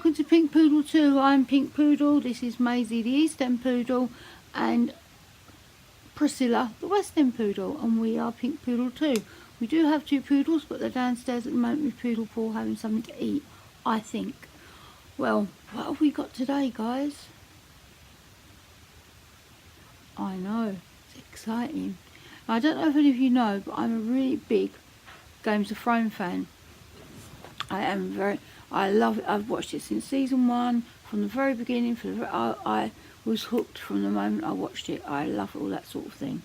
welcome to Pink Poodle 2. I'm Pink Poodle, this is Maisie the East End Poodle, and Priscilla the West End Poodle, and we are Pink Poodle 2. We do have two poodles, but they're downstairs at the moment with Poodle Paul having something to eat, I think. Well, what have we got today, guys? I know, it's exciting. I don't know if any of you know, but I'm a really big Games of Thrones fan. I love it. I've watched it since season 1, from the very beginning. I was hooked from the moment I watched it. I love all that sort of thing.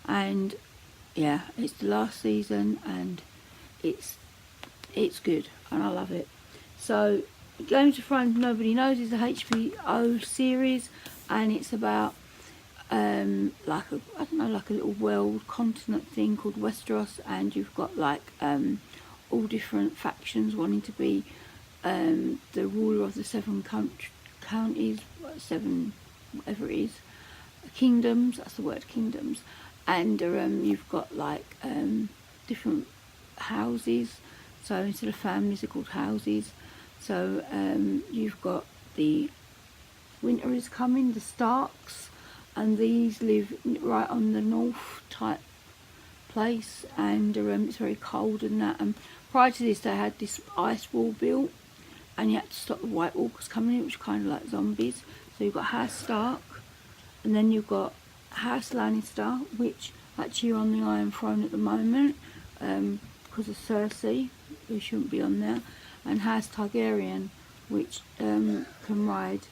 And yeah, it's the last season, and it's good, and I love it. So Games of Thrones, nobody knows, is a HBO series, and it's about like a little world continent thing called Westeros, and you've got like all different factions wanting to be the ruler of the 7 counties, 7 whatever it is, kingdoms. That's the word, kingdoms. And you've got like different houses. So instead of families, they're called houses. So you've got the winter is coming, the Starks, and these live right on the north type place, and it's very cold and that. And prior to this, they had this ice wall built, and you had to stop the White Walkers coming in, which are kind of like zombies. So you've got House Stark, and then you've got House Lannister, which actually are on the Iron Throne at the moment because of Cersei, who shouldn't be on there, and House Targaryen, which can ride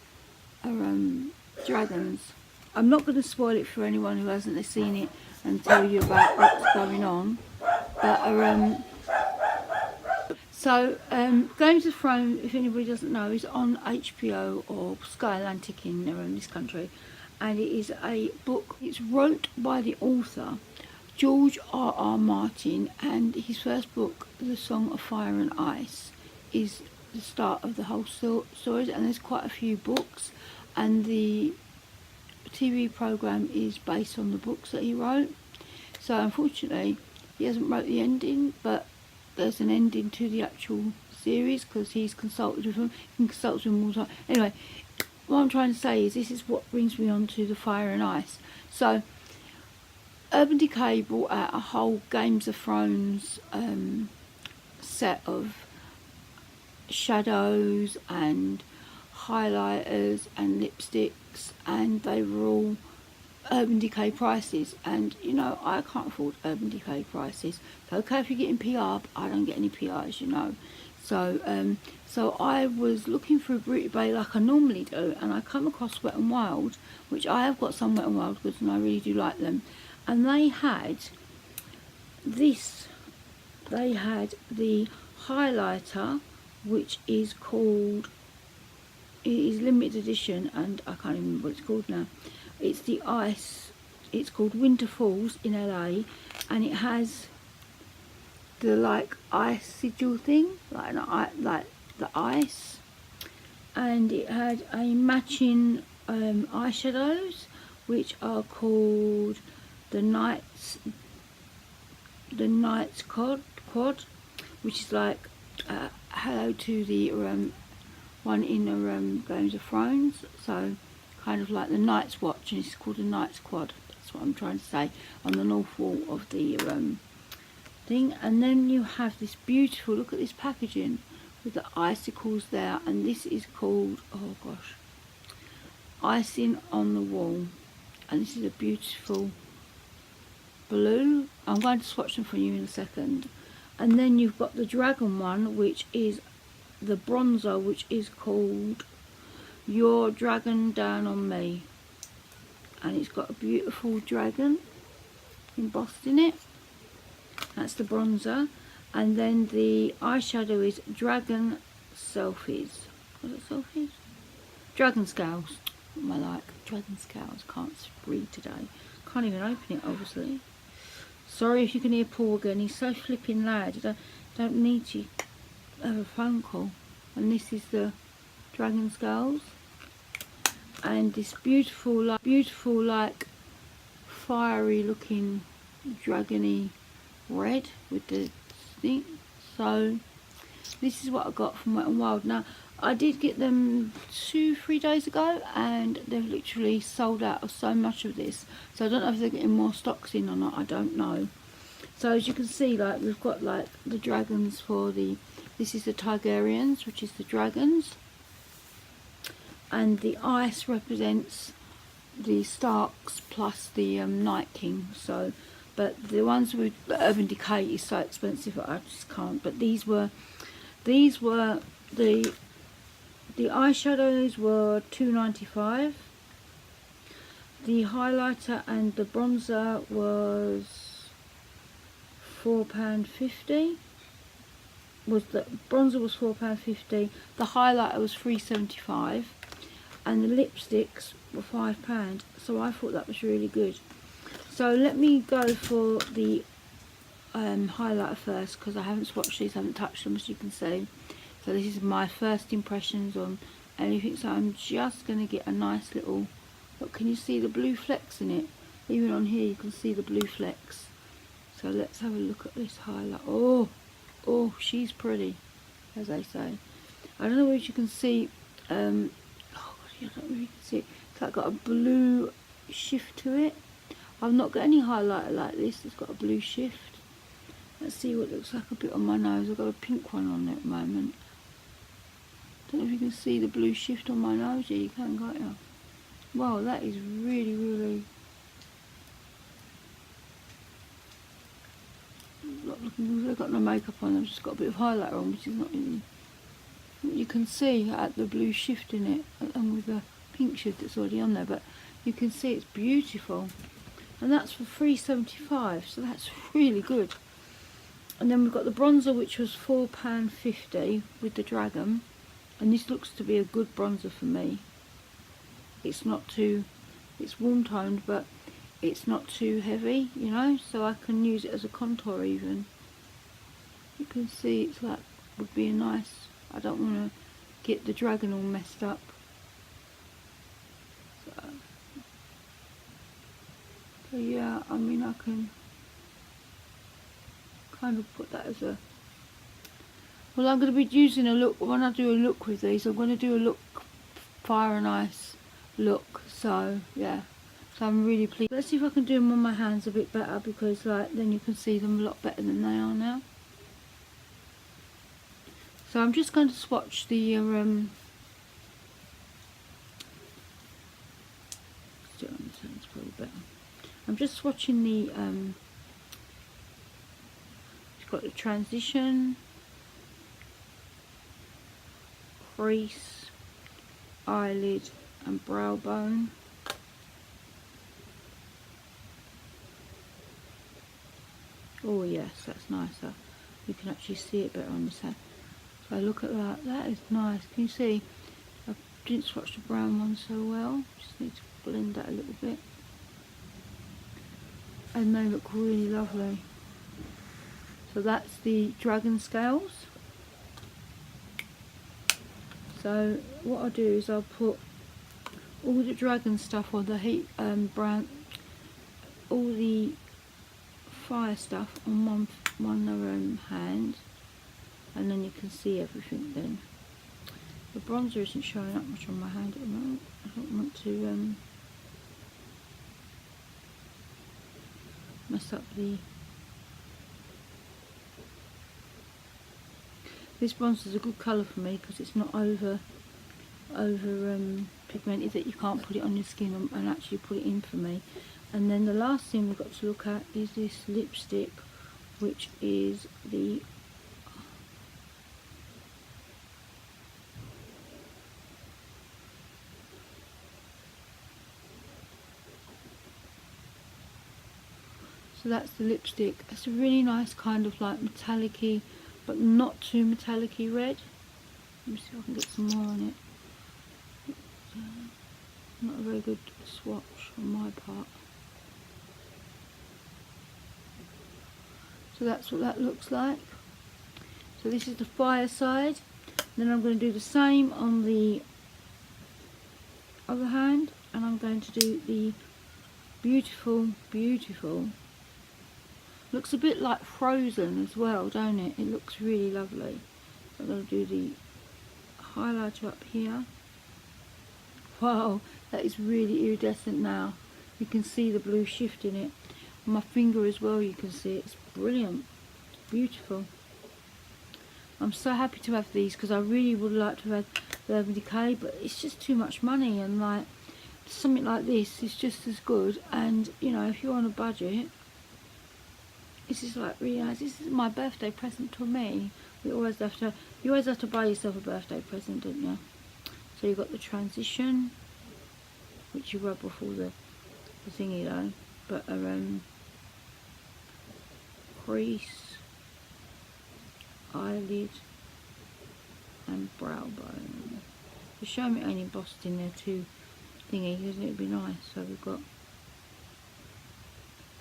dragons. I'm not going to spoil it for anyone who hasn't seen it and tell you about what's going on, but so Games of Thrones, if anybody doesn't know, is on HBO or Sky Atlantic in this country, and it is a book. It's wrote by the author George R R Martain, and his first book, The Song of Fire and Ice, is the start of the whole story. And there's quite a few books, and the TV program is based on the books that he wrote. So unfortunately he hasn't wrote the ending, but there's an ending to the actual series because he's consulted with him. He consults with him all the time. Anyway, what I'm trying to say is this is what brings me on to the Fire and Ice. So Urban Decay brought out a whole Games of Thrones set of shadows and highlighters and lipsticks, and they were all Urban Decay prices, and you know, I can't afford Urban Decay prices. It's okay if you're getting PR, but I don't get any PR, as you know. So so I was looking through Beauty Bay like I normally do, and I come across wetNwild, which I have got some wetNwild goods and I really do like them. And they had this, they had the highlighter, which is called, it is limited edition, and I can't even remember what it's called now. It's the ice, it's called Winter Falls in LA, and it has the like ice sigil thing, like the ice, and it had a matching eyeshadows, which are called the Night's quad, which is like hello to the one in Games of Thrones. So kind of like the Night's Watch, and it's called a Night's Quad. That's what I'm trying to say, on the north wall of the thing. And then you have this beautiful, look at this packaging with the icicles there, and this is called, oh gosh, Icing on the Wall, and this is a beautiful blue. I'm going to swatch them for you in a second. And then you've got the dragon one, which is the bronzer, which is called Your Dragon Down on Me, and it's got a beautiful dragon embossed in it. That's the bronzer. And then the eyeshadow is Dragon Selfies. Was it Selfies? Dragon Scales. What am I like? Dragon Scales. Can't read today. Can't even open it, obviously. Sorry if you can hear Paul again. He's so flipping loud. I don't need to have a phone call. And this is the Dragon Scales, and this beautiful like fiery looking dragony red with the thing. So this is what I got from wetNwild. Now, I did get them 2-3 days ago, and they've literally sold out of so much of this. So I don't know if they're getting more stocks in or not, I don't know. So as you can see, like, we've got like the dragons for the, this is the Tigerians, which is the dragons. And the ice represents the Starks plus the Night King. So, but the ones with Urban Decay is so expensive I just can't. But these were the eyeshadows were $2.95. The highlighter and the bronzer was £4.50. The bronzer was £4.50. The highlighter was $3.75, and the lipsticks were £5. So I thought that was really good. So let me go for the highlighter first, because I haven't swatched these, I haven't touched them, as you can see. So this is my first impressions on anything. So I'm just going to get a nice little look. Can you see the blue flecks in it? Even on here you can see the blue flecks. So let's have a look at this highlight. Oh, she's pretty, as they say. I don't know if you can see. I don't know if you can see it. It's like got a blue shift to it. I've not got any highlighter like this. It's got a blue shift. Let's see what it looks like a bit on my nose. I've got a pink one on there at the moment. Don't know if you can see the blue shift on my nose. Yeah, you can, can't you? Wow, that is really, really not looking good. I've got no makeup on. I've just got a bit of highlighter on, which is not really. You can see at the blue shift in it, and with the pink shift that's already on there. But you can see it's beautiful, and that's for $3.75. So that's really good. And then we've got the bronzer, which was £4.50 with the dragon. And this looks to be a good bronzer for me. It's not too, it's warm toned, but it's not too heavy, you know, so I can use it as a contour even. You can see it's like, would be a nice, I don't want to get the dragon all messed up. So yeah, I mean, I can kind of put that as a, well, I'm going to be using a look, when I do a look with these, I'm going to do a look, Fire and Ice look. So yeah, so I'm really pleased. Let's see if I can do them on my hands a bit better, because like then you can see them a lot better than they are now. So I'm just going to swatch the still on this hand's probably better. I'm just swatching the it's got the transition, crease, eyelid and brow bone. Oh yes, that's nicer. You can actually see it better on this hand. So look at that, that is nice. Can you see? I didn't swatch the brown one so well. Just need to blend that a little bit. And they look really lovely. So that's the dragon scales. So what I'll do is I'll put all the dragon stuff on the heat brown, all the fire stuff on one hand, and then you can see everything then. The bronzer isn't showing up much on my hand at the moment. I don't want to mess up the... This bronzer is a good colour for me because it's not over pigmented that you can't put it on your skin and actually put it in for me. And then the last thing we've got to look at is this lipstick, which is the so that's the lipstick. It's a really nice kind of like metallic-y, but not too metallic-y red. Let me see if I can get some more on it. Not a very good swatch on my part. So that's what that looks like. So this is the fire side. Then I'm going to do the same on the other hand, and I'm going to do the beautiful, beautiful. Looks a bit like Frozen as well, don't it? It looks really lovely. I'm going to do the highlighter up here. Wow, that is really iridescent now. You can see the blue shift in it. On my finger as well, you can see it. It's brilliant. It's beautiful. I'm so happy to have these because I really would like to have the Urban Decay, but it's just too much money, and like something like this is just as good. And you know, if you're on a budget, this is like really nice. This is my birthday present to me. You always have to buy yourself a birthday present, don't you? So you've got the transition, which you rub off all the thingy though, but crease, eyelid and brow bone. The show me ain't embossed in there too thingy, isn't it? It'd be nice. So we've got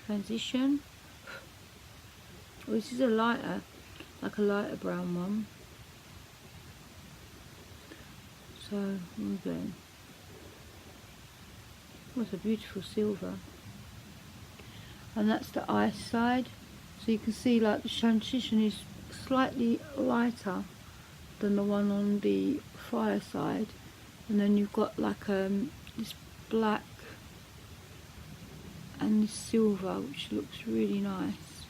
transition. Well, this is a lighter, like a lighter brown one. So again, what's a beautiful silver, and that's the ice side. So you can see like the transition is slightly lighter than the one on the fire side, and then you've got like this black and this silver, which looks really nice,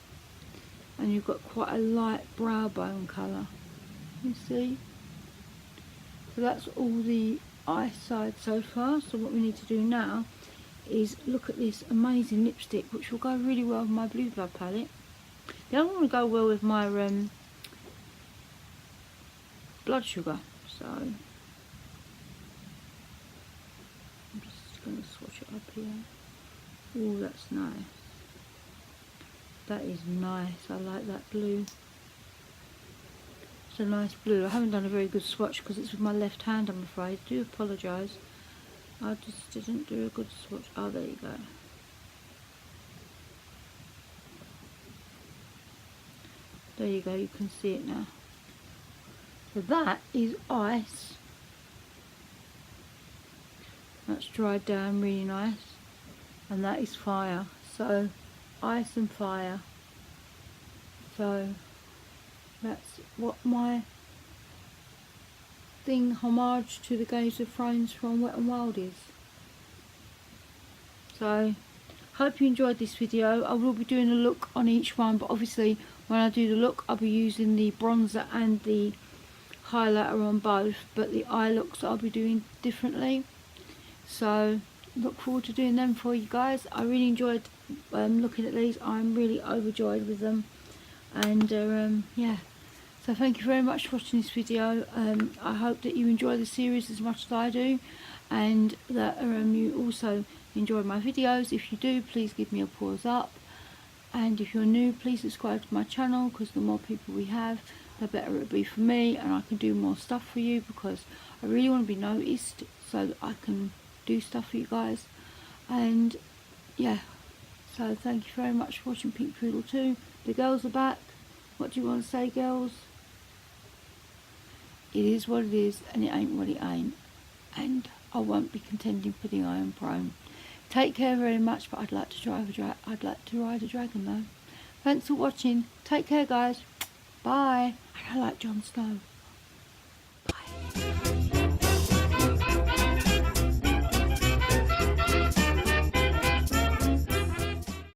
and you've got quite a light brow bone colour, you see. So that's all the ice side so far. So what we need to do now is look at this amazing lipstick, which will go really well with my Blue Blood palette. The other one will go well with my Blood Sugar. So I'm just going to swatch it up here. Oh, that's nice. That is nice. I like that blue. It's a nice blue. I haven't done a very good swatch because it's with my left hand, I'm afraid. I do apologise. I just didn't do a good swatch. Oh, there you go. There you go, you can see it now. So that is ice. That's dried down really nice. And that is fire. So ice and fire. So that's what my thing, homage to the Games of Thrones from Wet n Wild is. So hope you enjoyed this video. I will be doing a look on each one, but obviously when I do the look I'll be using the bronzer and the highlighter on both, but the eye looks I'll be doing differently. So look forward to doing them for you guys. I really enjoyed looking at these. I'm really overjoyed with them, and yeah, so thank you very much for watching this video. I hope that you enjoy the series as much as I do, and that you also enjoy my videos. If you do, please give me a paws up, and if you're new, please subscribe to my channel, because the more people we have, the better it'll be for me, and I can do more stuff for you, because I really want to be noticed so that I can do stuff for you guys. And yeah, so thank you very much for watching Pink Poodle 2. The girls are back. What do you want to say, girls? It is what it is, and it ain't what it ain't, and I won't be contending for the Iron Throne. Take care very much, but I'd like to ride a dragon though. Thanks for watching. Take care, guys. Bye. I like Jon Snow. Bye.